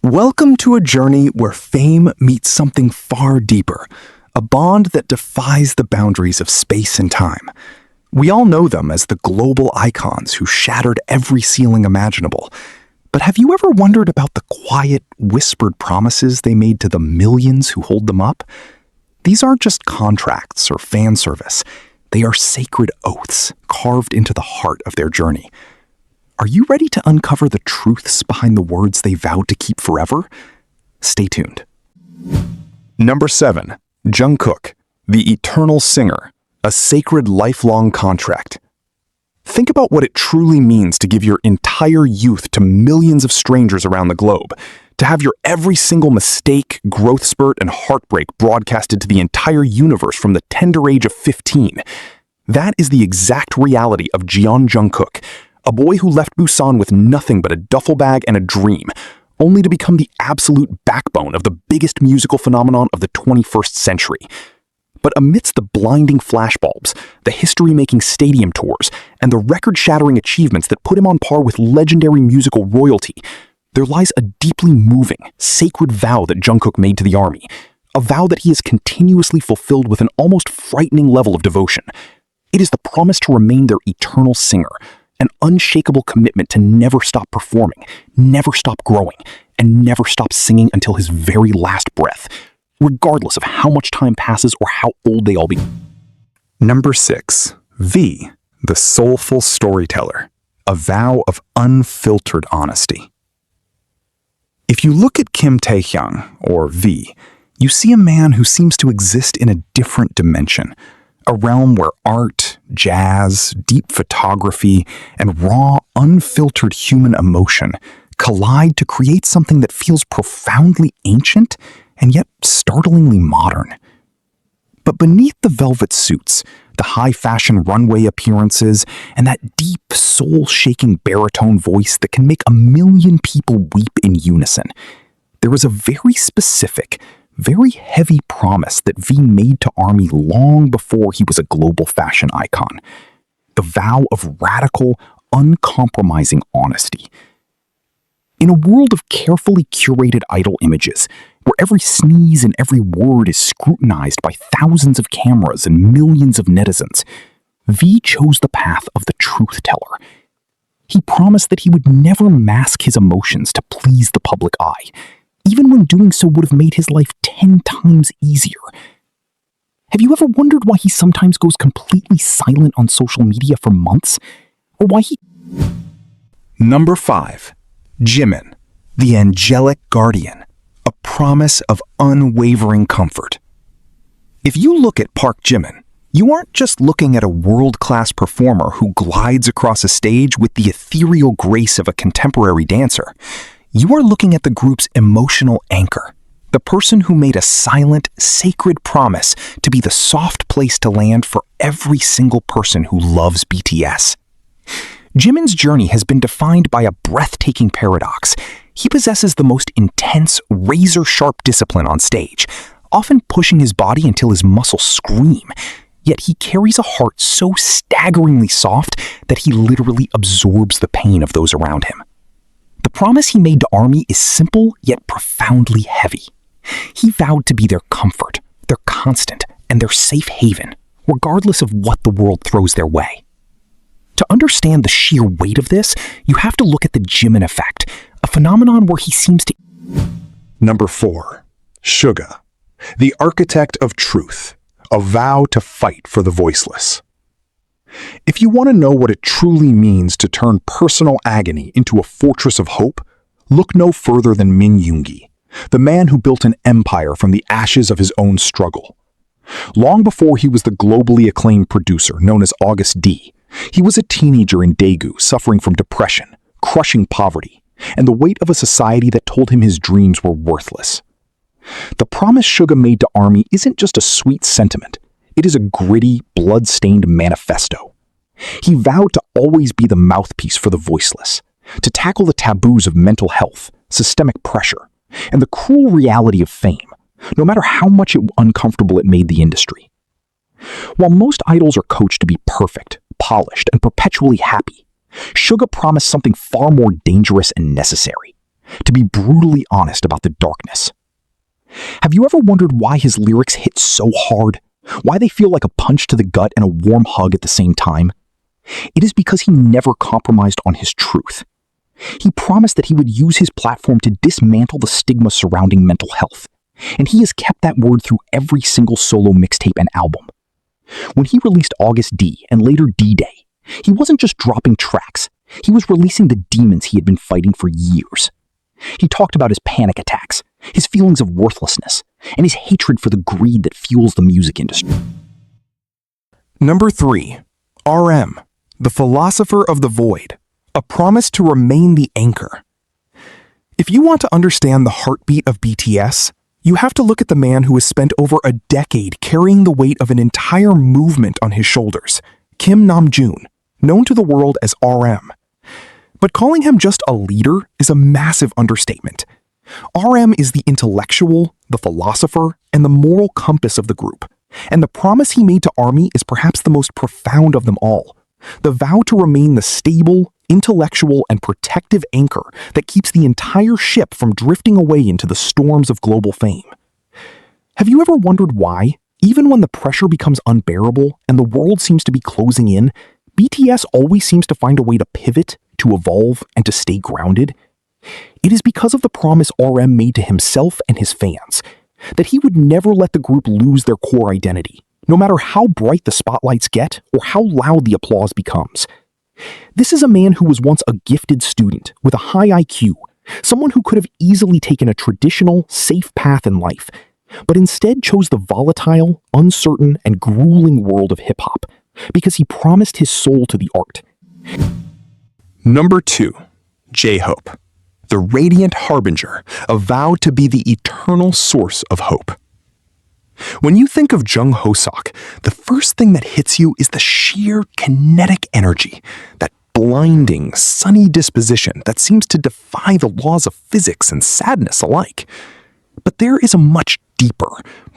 Welcome to a journey where fame meets something far deeper, a bond that defies the boundaries of space and time. We all know them as the global icons who shattered every ceiling imaginable. But have you ever wondered about the quiet, whispered promises they made to the millions who hold them up? These aren't just contracts or fan service. They are sacred oaths carved into the heart of their journey. Are you ready to uncover the truths behind the words they vowed to keep forever? Stay tuned. Number 7. Jungkook, the eternal singer, a sacred lifelong contract. Think about what it truly means to give your entire youth to millions of strangers around the globe, to have your every single mistake, growth spurt, and heartbreak broadcasted to the entire universe from the tender age of 15. That is the exact reality of Jungkook, a boy who left Busan with nothing but a duffel bag and a dream, only to become the absolute backbone of the biggest musical phenomenon of the 21st century. But amidst the blinding flashbulbs, the history-making stadium tours, and the record-shattering achievements that put him on par with legendary musical royalty, there lies a deeply moving, sacred vow that Jungkook made to the army, a vow that he has continuously fulfilled with an almost frightening level of devotion. It is the promise to remain their eternal singer, an unshakable commitment to never stop performing, never stop growing, and never stop singing until his very last breath, regardless of how much time passes or how old they all become. Number 6. V, the soulful storyteller, a vow of unfiltered honesty. If you look at Kim Taehyung, or V, you see a man who seems to exist in a different dimension, a realm where art, jazz, deep photography, and raw, unfiltered human emotion collide to create something that feels profoundly ancient and yet startlingly modern. But beneath the velvet suits, the high-fashion runway appearances, and that deep, soul-shaking baritone voice that can make a million people weep in unison, there is a very specific, very heavy promise that V made to ARMY long before he was a global fashion icon. The vow of radical, uncompromising honesty. In a world of carefully curated idol images, where every sneeze and every word is scrutinized by thousands of cameras and millions of netizens, V chose the path of the truth teller. He promised that he would never mask his emotions to please the public eye, even when doing so would have made his life 10 times easier. Have you ever wondered why he sometimes goes completely silent on social media for months? Or why he... Number 5. Jimin, the angelic guardian, a promise of unwavering comfort. If you look at Park Jimin, you aren't just looking at a world-class performer who glides across a stage with the ethereal grace of a contemporary dancer. You are looking at the group's emotional anchor, the person who made a silent, sacred promise to be the soft place to land for every single person who loves BTS. Jimin's journey has been defined by a breathtaking paradox. He possesses the most intense, razor-sharp discipline on stage, often pushing his body until his muscles scream. Yet he carries a heart so staggeringly soft that he literally absorbs the pain of those around him. The promise he made to ARMY is simple yet profoundly heavy. He vowed to be their comfort, their constant, and their safe haven, regardless of what the world throws their way. To understand the sheer weight of this, you have to look at the Jimin effect, a phenomenon where he seems to... Number 4. Suga, the architect of truth, a vow to fight for the voiceless. If you want to know what it truly means to turn personal agony into a fortress of hope, look no further than Min Yoongi, the man who built an empire from the ashes of his own struggle. Long before he was the globally acclaimed producer known as August D, he was a teenager in Daegu suffering from depression, crushing poverty, and the weight of a society that told him his dreams were worthless. The promise Suga made to ARMY isn't just a sweet sentiment. It is a gritty, blood-stained manifesto. He vowed to always be the mouthpiece for the voiceless, to tackle the taboos of mental health, systemic pressure, and the cruel reality of fame, no matter how much uncomfortable it made the industry. While most idols are coached to be perfect, polished, and perpetually happy, Suga promised something far more dangerous and necessary: to be brutally honest about the darkness. Have you ever wondered why his lyrics hit so hard? Why they feel like a punch to the gut and a warm hug at the same time? It is because he never compromised on his truth. He promised that he would use his platform to dismantle the stigma surrounding mental health, and he has kept that word through every single solo mixtape and album. When he released August D and later D-Day, he wasn't just dropping tracks, he was releasing the demons he had been fighting for years. He talked about his panic attacks, his feelings of worthlessness, and his hatred for the greed that fuels the music industry. Number 3. RM, the philosopher of the void, a promise to remain the anchor. If you want to understand the heartbeat of BTS, you have to look at the man who has spent over a decade carrying the weight of an entire movement on his shoulders, Kim Namjoon, known to the world as RM. But calling him just a leader is a massive understatement. RM is the intellectual, the philosopher, and the moral compass of the group. And the promise he made to ARMY is perhaps the most profound of them all. The vow to remain the stable, intellectual, and protective anchor that keeps the entire ship from drifting away into the storms of global fame. Have you ever wondered why, even when the pressure becomes unbearable and the world seems to be closing in, BTS always seems to find a way to pivot, to evolve, and to stay grounded? It is because of the promise RM made to himself and his fans, that he would never let the group lose their core identity, no matter how bright the spotlights get or how loud the applause becomes. This is a man who was once a gifted student with a high IQ, someone who could have easily taken a traditional, safe path in life, but instead chose the volatile, uncertain, and grueling world of hip-hop, because he promised his soul to the art. Number 2. J-Hope, the radiant harbinger, a vow to be the eternal source of hope. When you think of Jung Ho-sok, the first thing that hits you is the sheer kinetic energy, that blinding, sunny disposition that seems to defy the laws of physics and sadness alike. But there is a much deeper,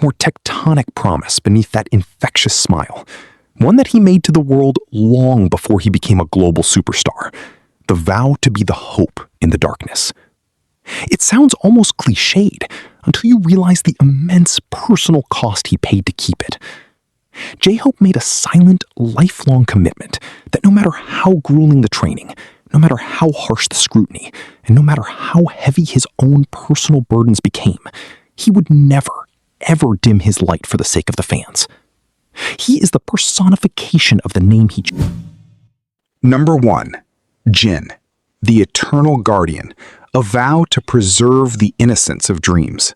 more tectonic promise beneath that infectious smile, one that he made to the world long before he became a global superstar, the vow to be the hope in the darkness. It sounds almost cliched until you realize the immense personal cost he paid to keep it. J-Hope made a silent, lifelong commitment that no matter how grueling the training, no matter how harsh the scrutiny, and no matter how heavy his own personal burdens became, he would never, ever dim his light for the sake of the fans. He is the personification of the name he chose. Number 1. Jin, the eternal guardian, a vow to preserve the innocence of dreams.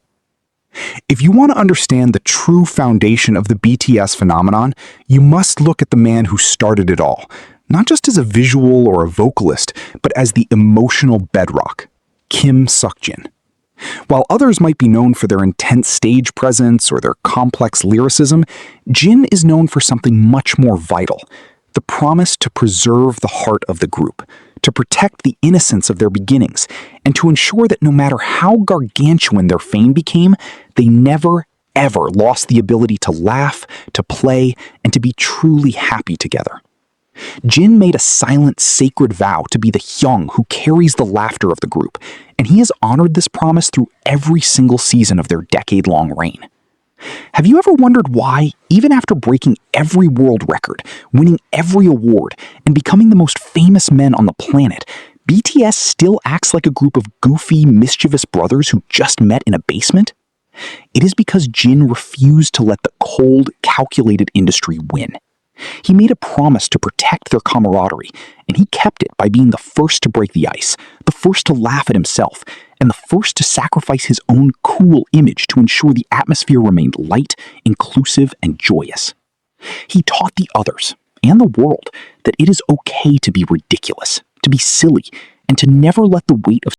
If you want to understand the true foundation of the BTS phenomenon, you must look at the man who started it all, not just as a visual or a vocalist, but as the emotional bedrock, Kim Seokjin. While others might be known for their intense stage presence or their complex lyricism, Jin is known for something much more vital, the promise to preserve the heart of the group, to protect the innocence of their beginnings, and to ensure that no matter how gargantuan their fame became, they never, ever lost the ability to laugh, to play, and to be truly happy together. Jin made a silent, sacred vow to be the Hyung who carries the laughter of the group, and he has honored this promise through every single season of their decade-long reign. Have you ever wondered why, even after breaking every world record, winning every award, and becoming the most famous men on the planet, BTS still acts like a group of goofy, mischievous brothers who just met in a basement? It is because Jin refused to let the cold, calculated industry win. He made a promise to protect their camaraderie, and he kept it by being the first to break the ice, the first to laugh at himself, and the first to sacrifice his own cool image to ensure the atmosphere remained light, inclusive, and joyous. He taught the others, and the world, that it is okay to be ridiculous, to be silly, and to never let the weight of